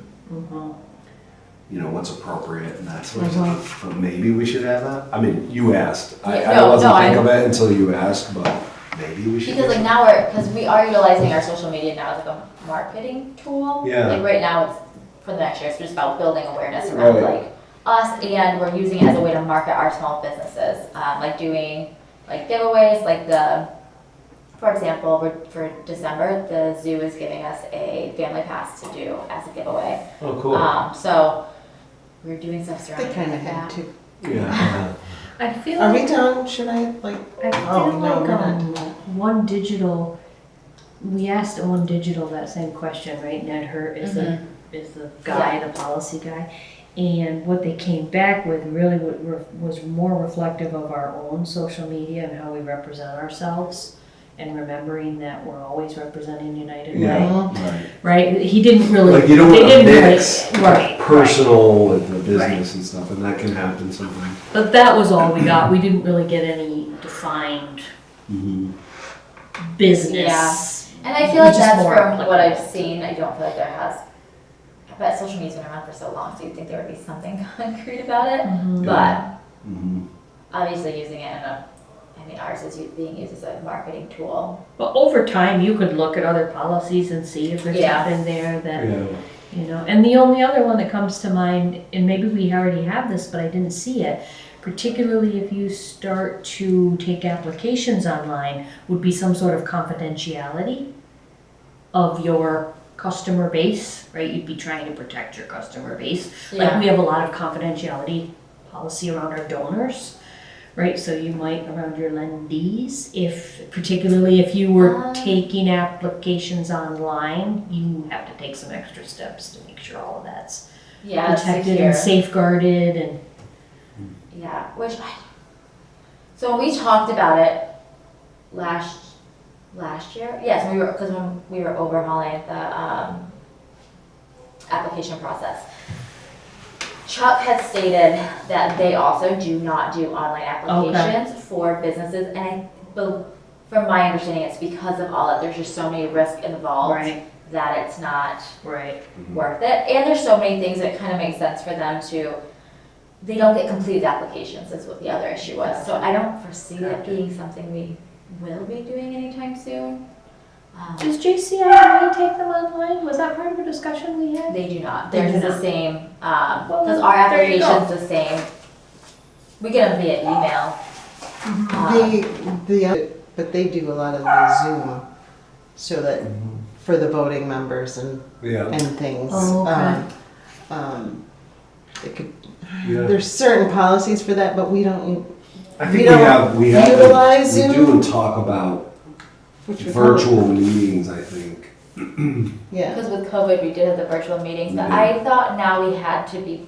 S4: what's appropriate and that sort of stuff. But maybe we should have that. I mean, you asked. I
S1: Yeah,
S4: wasn't
S1: no,
S4: think of it until you asked, but maybe we should.
S1: Because like now because we are utilizing our social media now as like a marketing tool.
S4: Yeah.
S1: Like right now, it's, for the next year, it's just about building awareness around
S4: Right.
S1: like us, and we're using it as a way to market our small businesses. Like doing like giveaways, like for example, for December, the zoo is giving us a family pass to do as a giveaway.
S4: Oh, cool.
S1: So we're doing stuff
S2: They
S1: surrounding
S2: kind of
S1: that.
S2: had to.
S4: Yeah.
S3: I feel
S2: Are
S3: like,
S2: we done? Should I, like,
S3: I feel
S2: Oh, no,
S3: like
S2: we're not.
S3: One Digital, we asked One Digital that same question, right? Ned Hurt is the guy, the policy guy. And what they came back with really was more reflective of our own social media and how we represent ourselves, and remembering that we're always representing United Way,
S4: Right.
S3: right? He didn't really.
S4: Like you don't
S3: they
S4: want to
S3: didn't really-
S4: mix
S3: right,
S4: personal with the business and stuff, and that can happen sometimes.
S3: But that was all we got. We didn't really get any defined business.
S1: And I feel like
S3: Which is
S1: that's
S3: more
S1: from what I've
S3: applicable.
S1: seen, I don't feel like there has, but social media's been around for so long, so you'd think there would be something concrete about it, but obviously using it ours is being used as a marketing tool.
S3: But over time, you could look at other policies and see if there's
S1: Yeah.
S3: something there that,
S4: Yeah.
S3: And the only other one that comes to mind, and maybe we already have this, but I didn't see it, particularly if you start to take applications online, would be some sort of confidentiality of your customer base, right? You'd be trying to protect your customer base. Like
S1: Yeah.
S3: we have a lot of confidentiality policy around our donors, right? So you might around your lendees, particularly if you were taking applications online, you have to take some extra steps to make sure all of that's
S1: Yeah, it's
S3: protected
S1: secure.
S3: and safeguarded and.
S1: Yeah, so when we talked about it last year, yes, when we were overhauling the application process. Chuck had stated that they also do not do online applications for businesses, and from my understanding, it's because of all that, there's just so many risks involved
S3: Right.
S1: that it's not
S3: Right.
S1: worth it. And there's so many things that kind of make sense for them they don't get completed applications, is what the other issue was. So I don't foresee it being something we will be doing anytime soon.
S3: Does JCI take them online? Was that part of a discussion we had?
S1: They do not.
S3: They
S1: Theirs
S3: do
S1: is the
S3: not.
S1: same,
S3: Well,
S1: because our
S3: there you go.
S1: application's the same. We get them via email.
S2: But they do a lot of the Zoom, so that, for the voting members and
S4: Yeah.
S2: things.
S3: Oh, okay.
S2: It could,
S4: Yeah.
S2: there's certain policies for that, but we don't,
S4: I
S2: We
S4: think
S2: don't
S4: we have
S2: utilize
S4: we do
S2: Zoom?
S4: and talk about
S2: which would.
S4: virtual meetings, I think.
S2: Yeah,
S1: Because with COVID, we did have the virtual meetings, but
S4: Yeah.
S1: I thought now we had to be,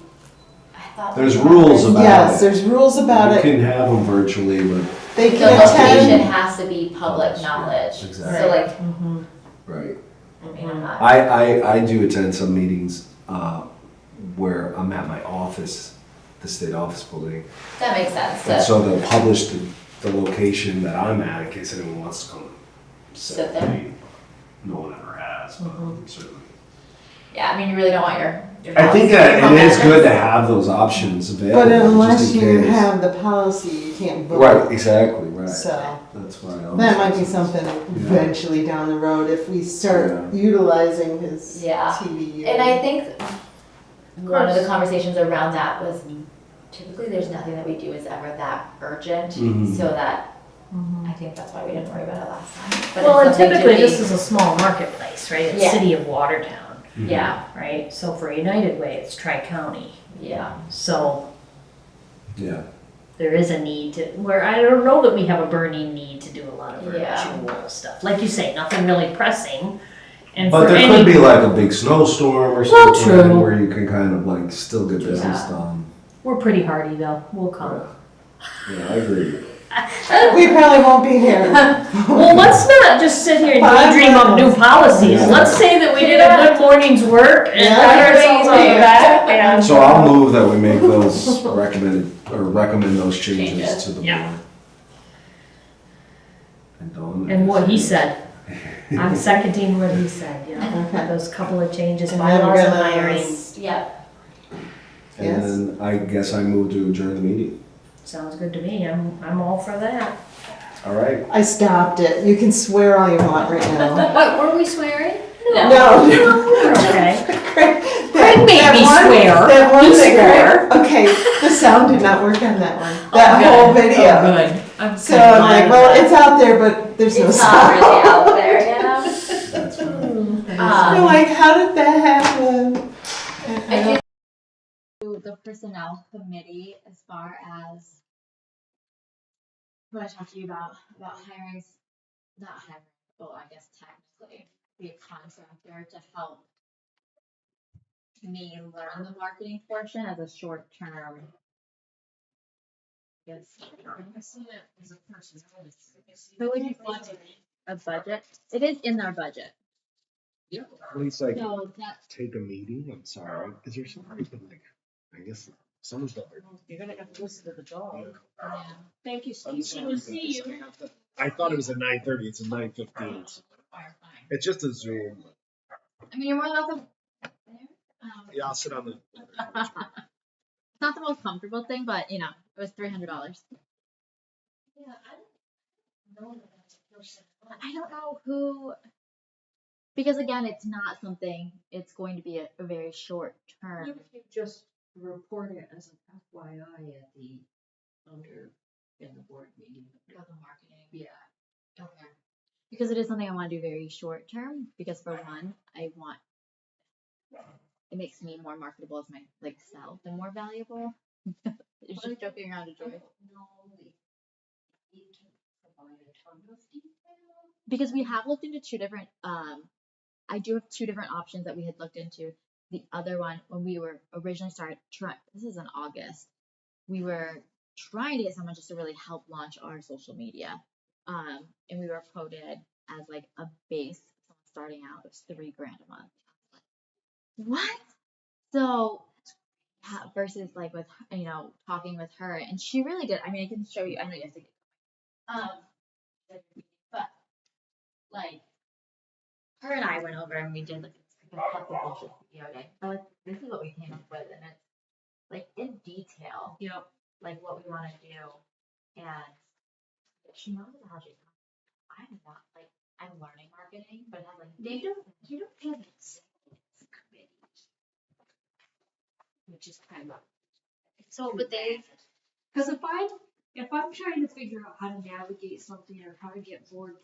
S4: There's rules about
S2: yes,
S4: it.
S2: there's rules about
S4: You
S2: it.
S4: can have them virtually, but
S2: They
S1: The
S2: can
S1: location
S2: attend.
S1: has to be public
S4: Public,
S1: knowledge.
S4: exactly.
S1: So like,
S4: right.
S1: I mean, I'm not.
S4: I do attend some meetings where I'm at my office, the state office building.
S1: That makes sense.
S4: And
S1: to
S4: so they'll publish the location that I'm at in case anyone wants to come
S1: Sit
S4: sit.
S1: there.
S4: I mean, no one ever has, but certainly.
S1: Yeah, I mean, you really don't want your
S4: I think that it is good to have those options available.
S2: But unless
S4: just in
S2: you
S4: case.
S2: have the policy, you can't vote.
S4: Right, exactly, right.
S2: So
S4: That's why I always.
S2: that might be something eventually down the road if we start utilizing his
S1: Yeah.
S2: TV.
S1: And I think one of the conversations around that was typically there's nothing that we do is ever that urgent,
S4: Mhm.
S1: so that I think that's why we didn't worry about it last time. But
S3: Well,
S1: it's
S3: and
S1: something to
S3: typically
S1: be-
S3: this is a small marketplace, right? It's
S1: Yeah.
S3: City of Watertown,
S1: Yeah,
S3: right? So for United Way, it's Tri-County.
S1: yeah.
S3: So
S4: Yeah.
S3: there is a need to, where I don't know that we have a burning need to do a lot of
S1: Yeah.
S3: virtual stuff. Like you say, nothing really pressing. And
S4: But
S3: for
S4: there
S3: any,
S4: could be like a big snowstorm or
S3: Well,
S4: something
S3: true.
S4: where you can kind of like still get business
S1: Yeah.
S4: done.
S3: we're pretty hardy though, we'll come.
S4: Yeah, I agree.
S2: We probably won't be here.
S3: Well, let's not just sit here and daydream up new policies.
S4: Yeah.
S3: Let's say that we did a good morning's work and
S2: Yeah.
S3: got ourselves on the back and.
S4: So I'll move that we make those recommend those changes to the
S3: Yeah.
S4: board. And Dawn.
S3: And what he said. I'm seconding what he said, yeah.
S2: Okay.
S3: Those couple of changes,
S2: And then we're
S3: bylaws and
S2: gonna-
S3: hiring.
S1: Yep.
S2: Yes.
S4: And then I guess I move to adjourn the meeting.
S3: Sounds good to me. I'm all for that.
S4: All right.
S2: I stopped it. You can swear all you want right now.
S3: What, were we swearing?
S2: No.
S3: We're okay.
S2: Craig
S3: made me swear.
S2: That one
S3: He
S2: thing,
S3: swore.
S2: Craig- okay, the sound did not work on that one. That whole video.
S3: Oh, good. I'm
S2: So I'm like, well, it's out there, but there's no
S1: It's not
S2: sound.
S1: really out there, you know?
S4: That's fine.
S2: I'm like, how did that happen?
S1: I did do the personnel committee as far as what I talked to you about hiring, not hiring, well, I guess technically, be a contractor to help me learn the marketing portion as a short term. Yes. So would you want a budget? It is in our budget.
S5: Yeah, at least like
S1: So that,
S5: take a meeting. I'm sorry. Is there some reason like I guess someone's not there.
S3: You're gonna have to listen to the dog.
S1: yeah.
S3: Thank you,
S5: I'm
S3: Steve.
S5: sorry,
S3: We'll
S5: but
S3: see
S5: it's-
S3: you.
S5: I have to- I thought it was at 9:30. It's at 9:15. It's just a Zoom.
S1: I mean, you're more than welcome.
S5: Yeah, I'll sit on the.
S1: It's not the most comfortable thing, but you know, it was $300.
S3: Yeah, I don't know that that's a person.
S1: I don't know who, because again, it's not something, it's going to be a very short term.
S3: What if you just report it as an FYI at the, in the board meeting?
S1: For the marketing.
S3: Yeah.
S1: Okay. Because it is something I want to do very short term, because for one, it makes me more marketable as my like self and more valuable. You're just joking around to joy.
S3: No, we need to provide a ton of detail.
S1: Because we have looked into two different, I do have two different options that we had looked into. The other one, when we were originally this is in August, we were trying to get someone just to really help launch our social media. And we were quoted as like a base, someone starting out of $3,000 a month. What? So, versus like with, you know, talking with her, and she really did. I mean, I can show you, I know you have to get, but like, her and I went over and we did like a couple bullshit video day. But like, this is what we came up with, and it's like in detail,
S3: You know,
S1: like what we want to do. And she knows how she. I'm not like I'm learning marketing, but I'm like
S3: you don't have an executive committee, which is kind of.
S1: so, but they.
S3: Because if I'm trying to figure out how to navigate something or how to get board